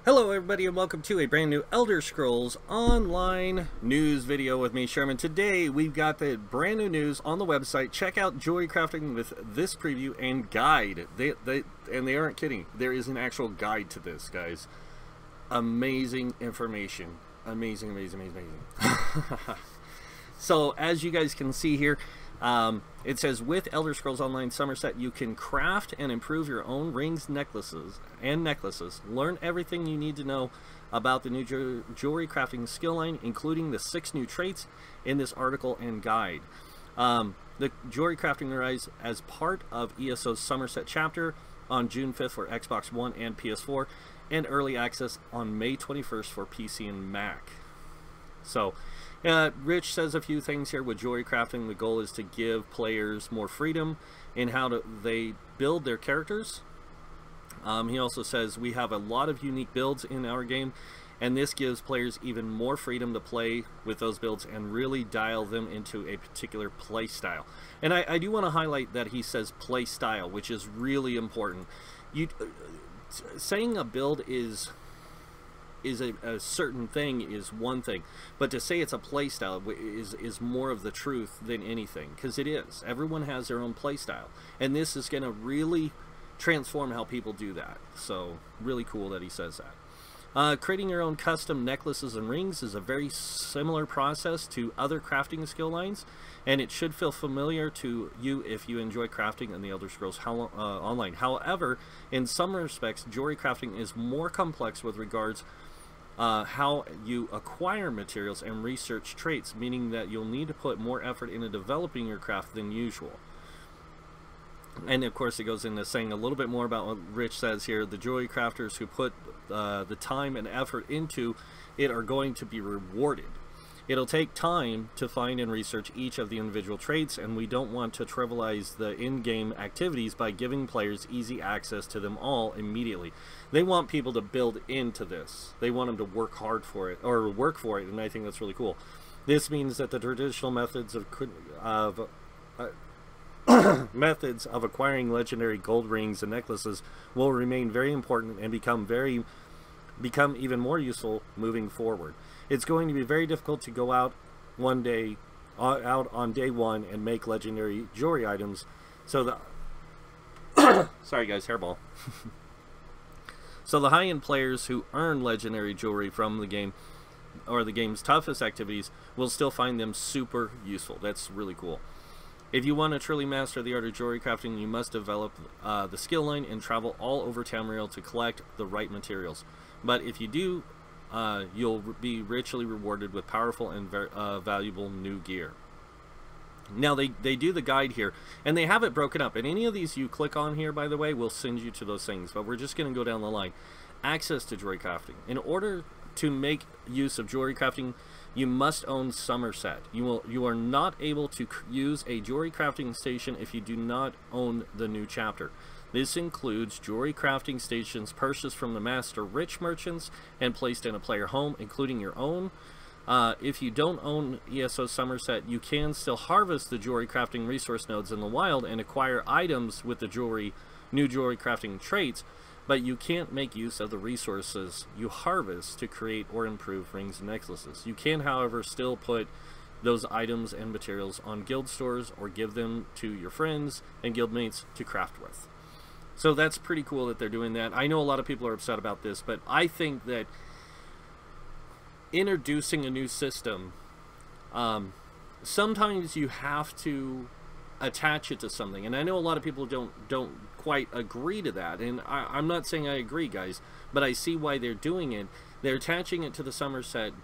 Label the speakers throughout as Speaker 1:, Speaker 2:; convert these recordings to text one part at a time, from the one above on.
Speaker 1: Hello everybody and welcome to a brand new Elder Scrolls Online news video with me, Sherman. Today we've got the brand new news on the website. Check out jewelry crafting with this preview and guide. They aren't kidding. There is an actual guide to this, guys. Amazing information. Amazing. So as you guys can see here, it says with Elder Scrolls Online Somerset, you can craft and improve your own rings, necklaces. Learn everything you need to know about the new jewelry crafting skill line, including the 6 new traits in this article and guide. The jewelry crafting arrives as part of ESO's Somerset chapter on June 5th for Xbox One and PS4, and early access on May 21st for PC and Mac. So, Rich says a few things here with jewelry crafting. The goal is to give players more freedom in how they build their characters. He also says we have a lot of unique builds in our game, and this gives players even more freedom to play with those builds and really dial them into a particular play style. And I do want to highlight that he says play style, which is really important. Saying a build is a certain thing is one thing, but to say it's a play style is more of the truth than anything, because it is. Everyone has their own play style, and this is going to really transform how people do that. So really cool that he says that. Creating your own custom necklaces and rings is a very similar process to other crafting skill lines, and it should feel familiar to you if you enjoy crafting in the Elder Scrolls Online. However, in some respects, jewelry crafting is more complex with regards how you acquire materials and research traits, meaning that you'll need to put more effort into developing your craft than usual. And of course it goes into saying a little bit more about what Rich says here. The jewelry crafters who put the time and effort into it are going to be rewarded. It'll take time to find and research each of the individual traits, and we don't want to trivialize the in-game activities by giving players easy access to them all immediately. They want people to build into this. They want them to work hard for it, or work for it, and I think that's really cool. This means that the traditional methods methods of acquiring legendary gold rings and necklaces will remain very important and become even more useful moving forward. It's going to be very difficult to go out on day one and make legendary jewelry items. So the sorry guys, hairball. So the high-end players who earn legendary jewelry from the game or the game's toughest activities will still find them super useful. That's really cool. If you want to truly master the art of jewelry crafting, you must develop the skill line and travel all over Tamriel to collect the right materials. But if you do, you'll be richly rewarded with powerful and valuable new gear. Now they do the guide here, and they have it broken up. And any of these you click on here, by the way, will send you to those things. But we're just going to go down the line. Access to jewelry crafting. In order to make use of jewelry crafting, you must own Somerset. You are not able to use a jewelry crafting station if you do not own the new chapter. This includes jewelry crafting stations purchased from the master rich merchants and placed in a player home, including your own. If you don't own ESO Somerset, you can still harvest the jewelry crafting resource nodes in the wild and acquire items with the new jewelry crafting traits, but you can't make use of the resources you harvest to create or improve rings and necklaces. You can, however, still put those items and materials on guild stores or give them to your friends and guildmates to craft with. So that's pretty cool that they're doing that. I know a lot of people are upset about this, but I think that introducing a new system, sometimes you have to attach it to something, and I know a lot of people don't quite agree to that, and I'm not saying I agree, guys, but I see why they're doing it. They're attaching it to the Somerset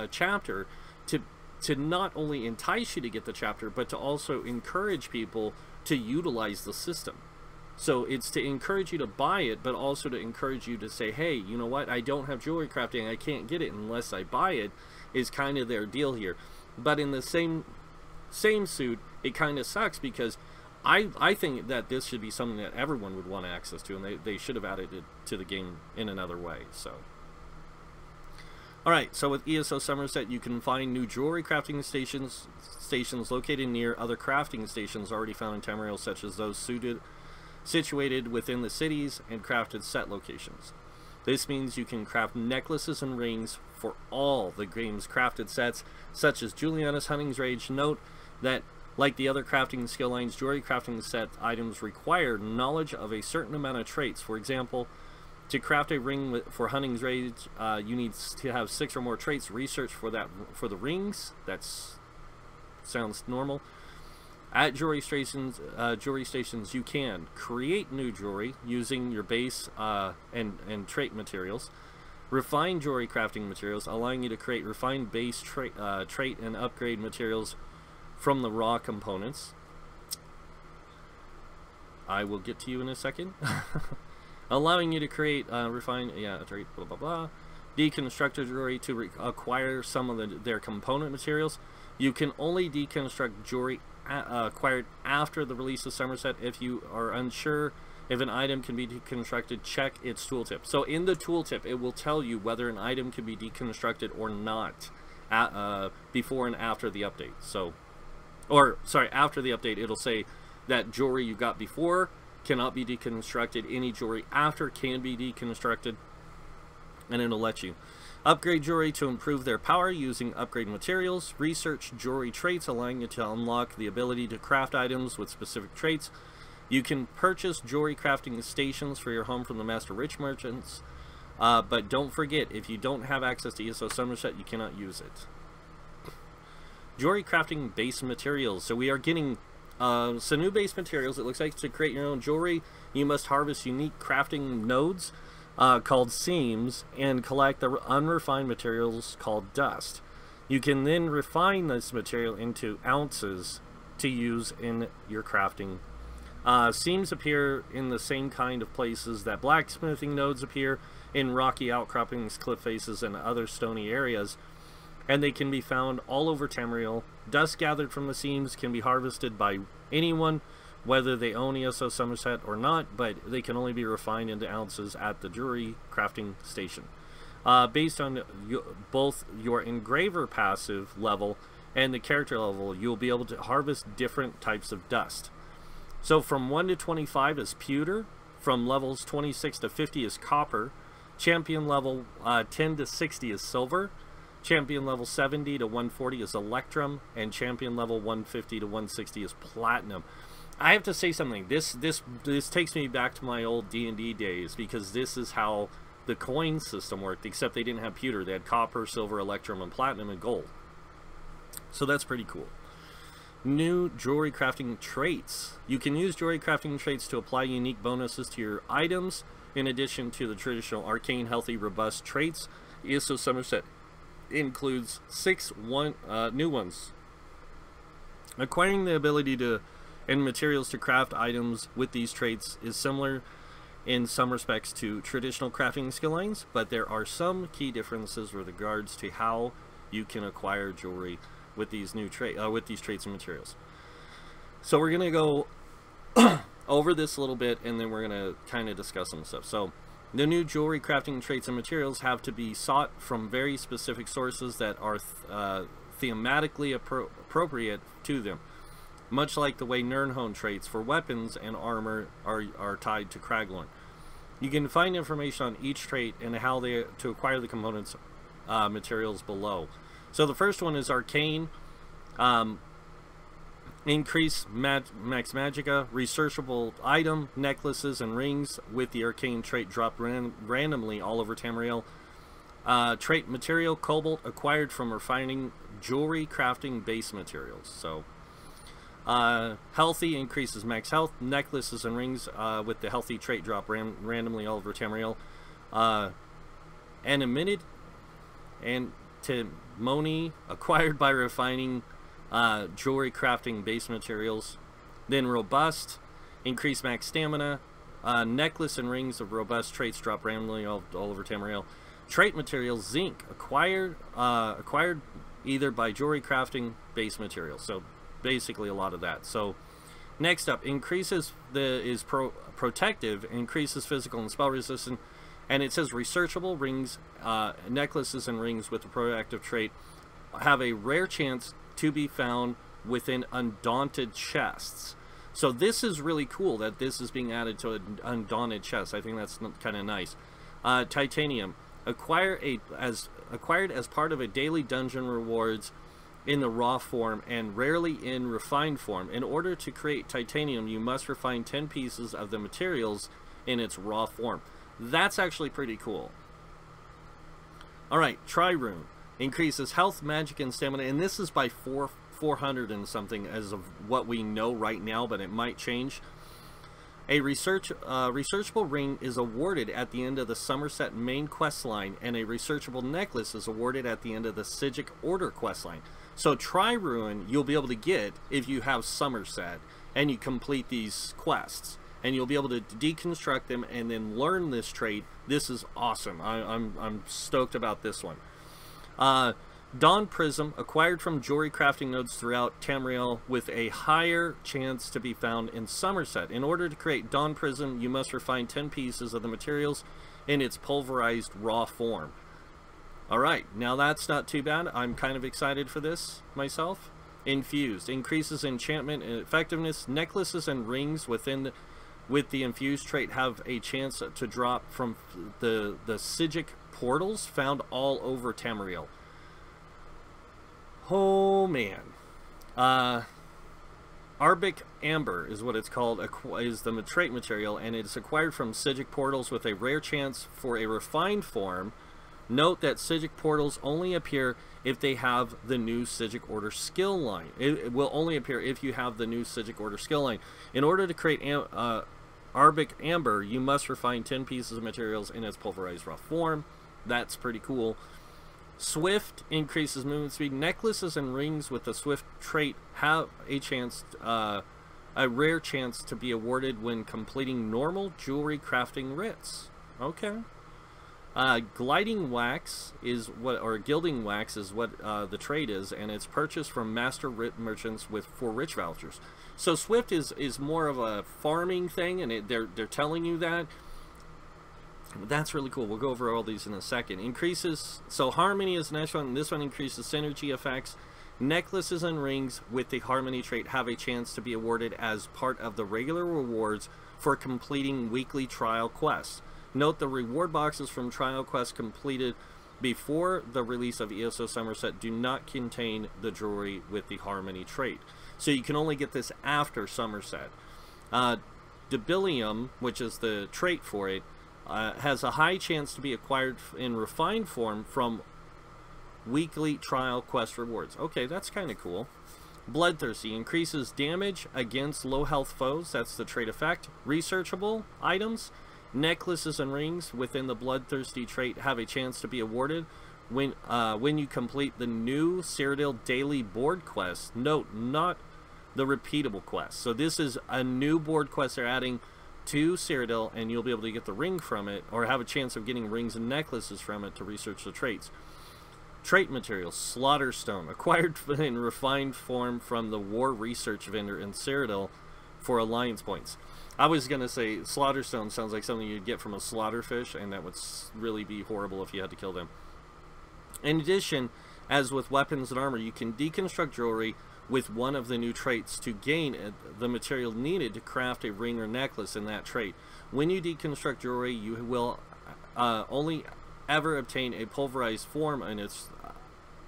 Speaker 1: chapter to not only entice you to get the chapter, but to also encourage people to utilize the system. So it's to encourage you to buy it, but also to encourage you to say, hey, you know what, I don't have jewelry crafting, I can't get it unless I buy it, is kind of their deal here. But in the same suit, it kind of sucks, because I think that this should be something that everyone would want access to, and they should have added it to the game in another way. So, alright, so with ESO Somerset, you can find new jewelry crafting stations located near other crafting stations already found in Tamriel, such as those situated within the cities and crafted set locations. This means you can craft necklaces and rings for all the game's crafted sets, such as Juliana's Hunting's Rage. Note that, like the other crafting skill lines, jewelry crafting set items require knowledge of a certain amount of traits. For example, to craft a ring for Hunting's Rage, you need to have 6 or more traits. Research for the rings. That sounds normal. At jewelry stations, you can create new jewelry using your base and trait materials. Refine jewelry crafting materials, allowing you to create refined base trait and upgrade materials from the raw components. I will get to you in a second. Allowing you to create refined trait, blah blah blah. Deconstructed jewelry to acquire some of their component materials. You can only deconstruct jewelry acquired after the release of Somerset. If you are unsure if an item can be deconstructed, check its tooltip. So in the tooltip, it will tell you whether an item can be deconstructed or not before and after the update. So, or sorry, after the update, it'll say that jewelry you got before cannot be deconstructed. Any jewelry after can be deconstructed, and it'll let you upgrade jewelry to improve their power using upgrade materials. Research jewelry traits, allowing you to unlock the ability to craft items with specific traits. You can purchase jewelry crafting stations for your home from the Master Rich merchants, but don't forget, if you don't have access to ESO Somerset, you cannot use it. Jewelry crafting base materials. So we are getting some new base materials. It looks like to create your own jewelry, you must harvest unique crafting nodes called seams and collect the unrefined materials called dust. You can then refine this material into ounces to use in your crafting. Seams appear in the same kind of places that blacksmithing nodes appear, in rocky outcroppings, cliff faces, and other stony areas, and they can be found all over Tamriel. Dust gathered from the seams can be harvested by anyone, whether they own ESO Somerset or not, but they can only be refined into ounces at the jewelry crafting station. Based on both your engraver passive level and the character level, you'll be able to harvest different types of dust. So from 1 to 25 is pewter, from levels 26 to 50 is copper, champion level 10 to 60 is silver, champion level 70 to 140 is electrum, and champion level 150 to 160 is platinum. I have to say something. This takes me back to my old D&D days, because this is how the coin system worked, except they didn't have pewter. They had copper, silver, electrum, and platinum, and gold. So that's pretty cool. New jewelry crafting traits. You can use jewelry crafting traits to apply unique bonuses to your items, in addition to the traditional arcane, healthy, robust traits. ESO Somerset includes 6 new ones. Acquiring the ability to and materials to craft items with these traits is similar in some respects to traditional crafting skill lines, but there are some key differences with regards to how you can acquire jewelry with these new traits and materials. So we're gonna go over this a little bit, and then we're gonna kind of discuss some stuff. So the new jewelry crafting traits and materials have to be sought from very specific sources that are thematically appropriate to them, much like the way Nirnhone traits for weapons and armor are tied to Craglorn. You can find information on each trait and how to acquire the components materials below. So the first one is Arcane. Increase max magicka, researchable item, necklaces, and rings with the Arcane trait dropped randomly all over Tamriel. Trait material, Cobalt, acquired from refining jewelry crafting base materials. So healthy, increases max health, necklaces and rings with the healthy trait drop randomly all over Tamriel. Animated and Timoni, acquired by refining jewelry crafting base materials. Then robust, increase max stamina, necklace and rings of robust traits drop randomly all over Tamriel. Trait materials, zinc, acquired either by jewelry crafting base materials. So basically a lot of that. So next up, increases protective, increases physical and spell resistance, and it says researchable rings, necklaces and rings with the proactive trait have a rare chance to be found within undaunted chests. So this is really cool that this is being added to an undaunted chest. I think that's kind of nice. Titanium. Acquired as part of a daily dungeon rewards in the raw form and rarely in refined form. In order to create titanium, you must refine 10 pieces of the materials in its raw form. That's actually pretty cool. Alright, Trirune. Increases health, magic, and stamina, and this is by 400 and something as of what we know right now, but it might change. A researchable ring is awarded at the end of the Somerset main quest line, and a researchable necklace is awarded at the end of the Sigic Order quest line. So Trirune you'll be able to get if you have Somerset and you complete these quests, and you'll be able to deconstruct them and then learn this trait. This is awesome. I'm stoked about this one. Dawn Prism, acquired from jewelry crafting nodes throughout Tamriel with a higher chance to be found in Somerset. In order to create Dawn Prism, you must refine 10 pieces of the materials in its pulverized raw form. Alright, now that's not too bad. I'm kind of excited for this myself. Infused, increases enchantment and effectiveness. Necklaces and rings with the infused trait have a chance to drop from the Sigic portals found all over Tamriel. Oh man. Arbic Amber is what it's called, is the trait material, and it's acquired from Sigic portals with a rare chance for a refined form. Note that Sigic portals only appear if they have the new Sigic Order skill line. It will only appear if you have the new Sigic Order skill line. In order to create Arbic Amber, you must refine 10 pieces of materials in its pulverized raw form. That's pretty cool. Swift increases movement speed. Necklaces and rings with the Swift trait have a rare chance to be awarded when completing normal jewelry crafting writs. Okay. Gliding wax is what, or gilding wax is what the trade is, and it's purchased from master writ merchants for rich vouchers. So Swift is more of a farming thing, and they're telling you that. That's really cool. We'll go over all these in a second. Increases, so Harmony is the next one. This one increases synergy effects. Necklaces and rings with the Harmony trait have a chance to be awarded as part of the regular rewards for completing weekly trial quests. Note the reward boxes from trial quests completed before the release of ESO Somerset do not contain the jewelry with the Harmony trait. So you can only get this after Somerset. Debilium, which is the trait for it, has a high chance to be acquired in refined form from weekly trial quest rewards. Okay, that's kind of cool. Bloodthirsty increases damage against low health foes. That's the trait effect. Researchable items, necklaces and rings within the Bloodthirsty trait have a chance to be awarded when you complete the new Cyrodiil daily board quest. Note, not the repeatable quest. So this is a new board quest they're adding to Cyrodiil, and you'll be able to get the ring from it, or have a chance of getting rings and necklaces from it to research the traits. Trait materials, Slaughterstone, acquired in refined form from the war research vendor in Cyrodiil for alliance points. I was going to say Slaughterstone sounds like something you'd get from a slaughterfish, and that would really be horrible if you had to kill them. In addition, as with weapons and armor, you can deconstruct jewelry with one of the new traits to gain the material needed to craft a ring or necklace in that trait. When you deconstruct jewelry, you will only ever obtain a pulverized form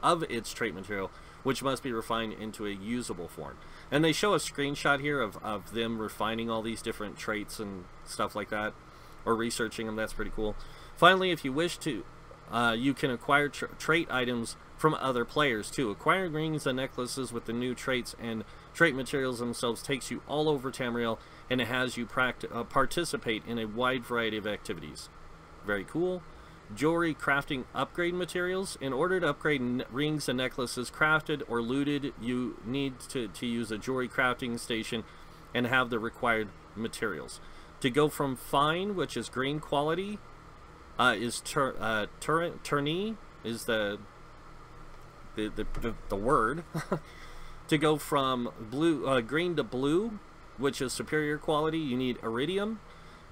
Speaker 1: of its trait material, which must be refined into a usable form. And they show a screenshot here of them refining all these different traits and stuff like that, or researching them. That's pretty cool. Finally, if you wish to, you can acquire trait items from other players too. Acquiring rings and necklaces with the new traits and trait materials themselves takes you all over Tamriel, and it has you participate in a wide variety of activities. Very cool. Jewelry crafting upgrade materials. In order to upgrade rings and necklaces crafted or looted, you need to use a jewelry crafting station and have the required materials. To go from fine, which is green quality, is tourney is the word. To go from green to blue, which is superior quality, you need iridium.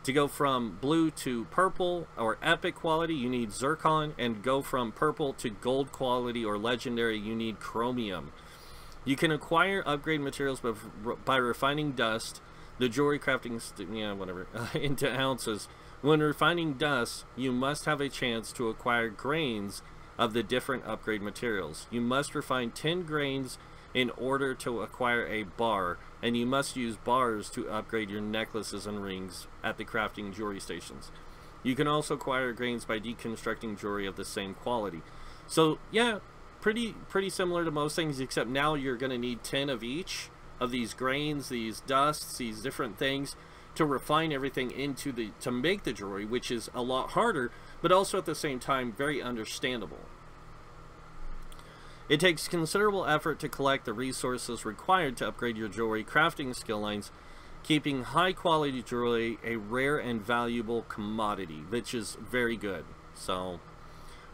Speaker 1: To go from blue to purple or epic quality, you need zircon. And go from purple to gold quality or legendary, you need chromium. You can acquire upgrade materials by refining dust, the jewelry crafting into ounces When refining dust, you must have a chance to acquire grains of the different upgrade materials. You must refine 10 grains in order to acquire a bar, and you must use bars to upgrade your necklaces and rings at the crafting jewelry stations. You can also acquire grains by deconstructing jewelry of the same quality. So yeah, pretty similar to most things, except now you're going to need 10 of each of these grains, these dusts, these different things to refine everything to make the jewelry, which is a lot harder, but also at the same time very understandable. It takes considerable effort to collect the resources required to upgrade your jewelry crafting skill lines, keeping high quality jewelry a rare and valuable commodity, which is very good. So,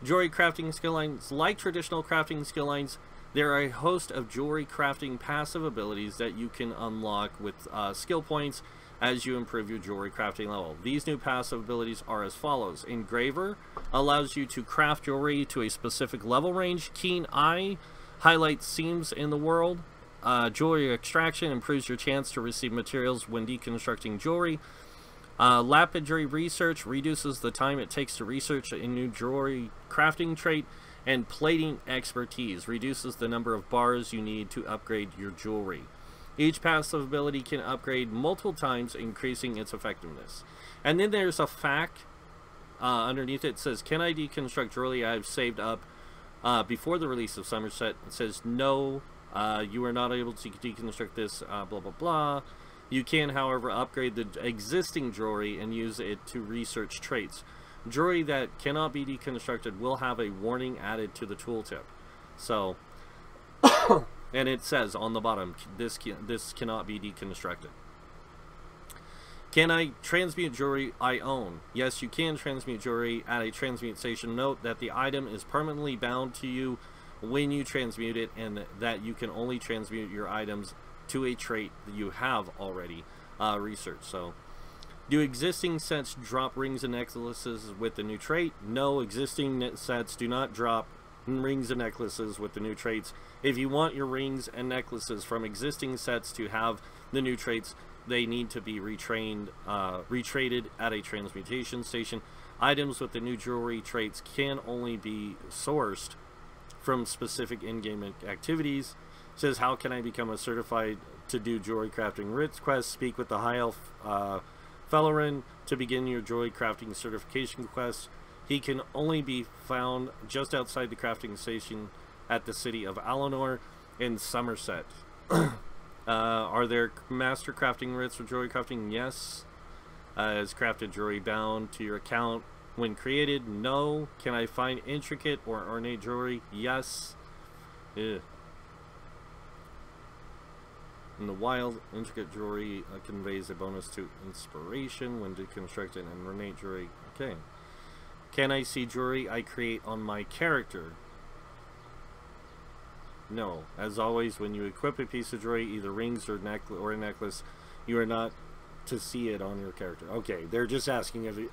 Speaker 1: jewelry crafting skill lines, like traditional crafting skill lines, there are a host of jewelry crafting passive abilities that you can unlock with skill points as you improve your jewelry crafting level. These new passive abilities are as follows. Engraver allows you to craft jewelry to a specific level range. Keen Eye highlights seams in the world. Jewelry Extraction improves your chance to receive materials when deconstructing jewelry. Lapidary Research reduces the time it takes to research a new jewelry crafting trait. And Plating Expertise reduces the number of bars you need to upgrade your jewelry. Each passive ability can upgrade multiple times, increasing its effectiveness. And then there's a fact underneath it. It says, can I deconstruct jewelry I've saved up before the release of Somerset? It says, no, you are not able to deconstruct this, blah, blah, blah. You can, however, upgrade the existing jewelry and use it to research traits. Jewelry that cannot be deconstructed will have a warning added to the tooltip. So... and it says on the bottom, this cannot be deconstructed. Can I transmute jewelry I own? Yes, you can transmute jewelry at a transmute station. Note that the item is permanently bound to you when you transmute it, and that you can only transmute your items to a trait that you have already researched. So, do existing sets drop rings and necklaces with the new trait? No, existing sets do not drop rings and necklaces with the new traits. If you want your rings and necklaces from existing sets to have the new traits, they need to be retraded at a transmutation station. Items with the new jewelry traits can only be sourced from specific in-game activities. It says, how can I become a certified to do jewelry crafting quest? Speak with the High Elf Fellerin to begin your jewelry crafting certification quest. He can only be found just outside the crafting station at the city of Alanor in Somerset. Are there master crafting writs for jewelry crafting? Yes. Is crafted jewelry bound to your account when created? No. Can I find intricate or ornate jewelry? Yes. Ugh. In the wild, intricate jewelry conveys a bonus to inspiration when deconstructed, and ornate jewelry. Okay. Can I see jewelry I create on my character? No. As always, when you equip a piece of jewelry, either rings or a necklace, you are not to see it on your character. Okay, they're just asking if it,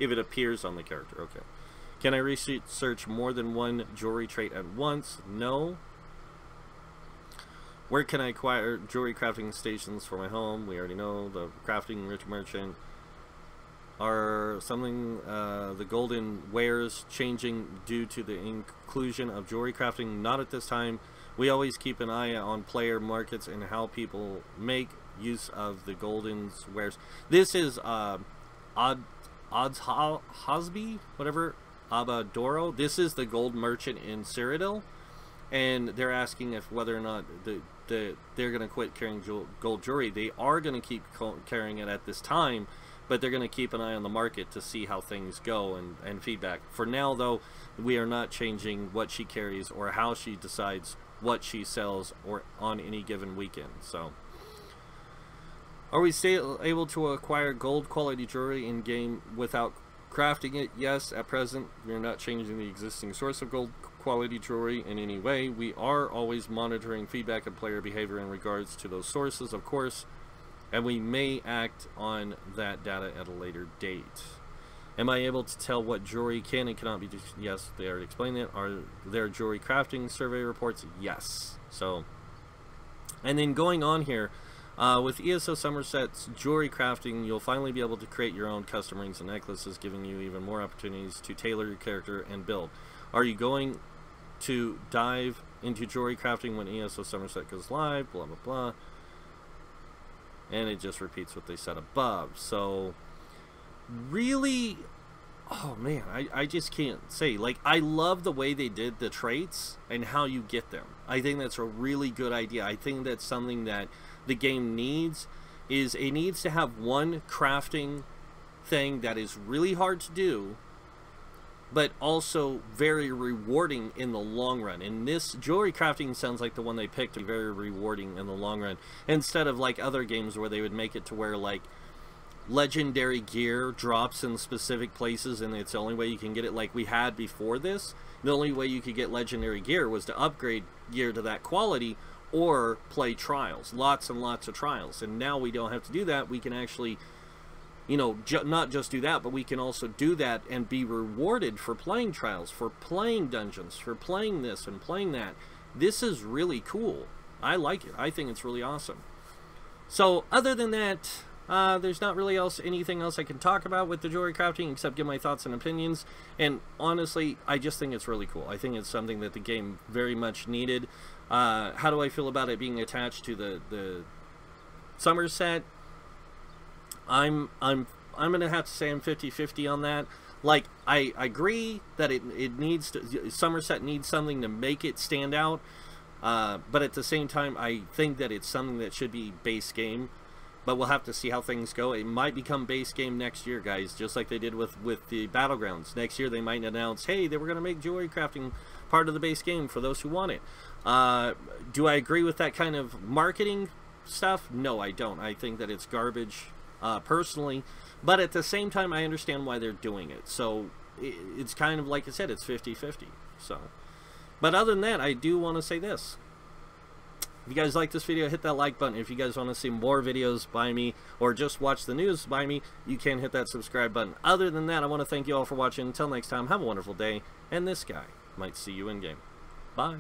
Speaker 1: if it appears on the character. Okay. Can I research more than one jewelry trait at once? No. Where can I acquire jewelry crafting stations for my home? We already know. The crafting rich merchant. Are something the golden wares changing due to the inclusion of jewelry crafting? Not at this time. We always keep an eye on player markets and how people make use of the golden wares. This is Hosby, whatever, Abadoro. This is the gold merchant in Cyrodiil, and they're asking if whether or not they're going to quit carrying gold jewelry. They are going to keep carrying it at this time, but they're going to keep an eye on the market to see how things go and feedback. For now, though, we are not changing what she carries or how she decides what she sells or on any given weekend. So, are we still able to acquire gold quality jewelry in game without crafting it? Yes, at present we are not changing the existing source of gold quality jewelry in any way. We are always monitoring feedback and player behavior in regards to those sources, of course, and we may act on that data at a later date. Am I able to tell what jewelry can and cannot be? Yes, they already explained it. Are there jewelry crafting survey reports? Yes. So, and then going on here, With ESO Somerset's jewelry crafting, you'll finally be able to create your own custom rings and necklaces, giving you even more opportunities to tailor your character and build. Are you going to dive into jewelry crafting when ESO Somerset goes live? Blah, blah, blah. And it just repeats what they said above. So, really, oh man, I just can't say. Like, I love the way they did the traits and how you get them. I think that's a really good idea. I think that's something that the game needs, is it needs to have one crafting thing that is really hard to do, but also very rewarding in the long run. And this jewelry crafting sounds like the one they picked to be very rewarding in the long run, instead of like other games where they would make it to where like legendary gear drops in specific places and it's the only way you can get it. Like we had before this, the only way you could get legendary gear was to upgrade gear to that quality or play trials, lots and lots of trials. And now we don't have to do that. We can actually, you know, not just do that, but we can also do that and be rewarded for playing trials, for playing dungeons, for playing this and playing that. This is really cool. I like it. I think it's really awesome. So other than that, there's not really anything else I can talk about with the jewelry crafting except give my thoughts and opinions. And honestly, I just think it's really cool. I think it's something that the game very much needed. How do I feel about it being attached to the Somerset? I'm gonna have to say I'm 50-50 on that. Like, I agree that it needs to, Somerset needs something to make it stand out, but at the same time I think that it's something that should be base game. But we'll have to see how things go. It might become base game next year, guys, just like they did with the Battlegrounds. Next year they might announce, hey, they were going to make jewelry crafting part of the base game for those who want it. Do I agree with that kind of marketing stuff? No, I don't. I think that it's garbage, personally. But at the same time, I understand why they're doing it. So it's kind of, like I said, it's 50-50. So, but other than that, I do want to say this. If you guys like this video, hit that like button. If you guys want to see more videos by me or just watch the news by me, you can hit that subscribe button. Other than that, I want to thank you all for watching. Until next time, have a wonderful day, and this guy might see you in game. Bye.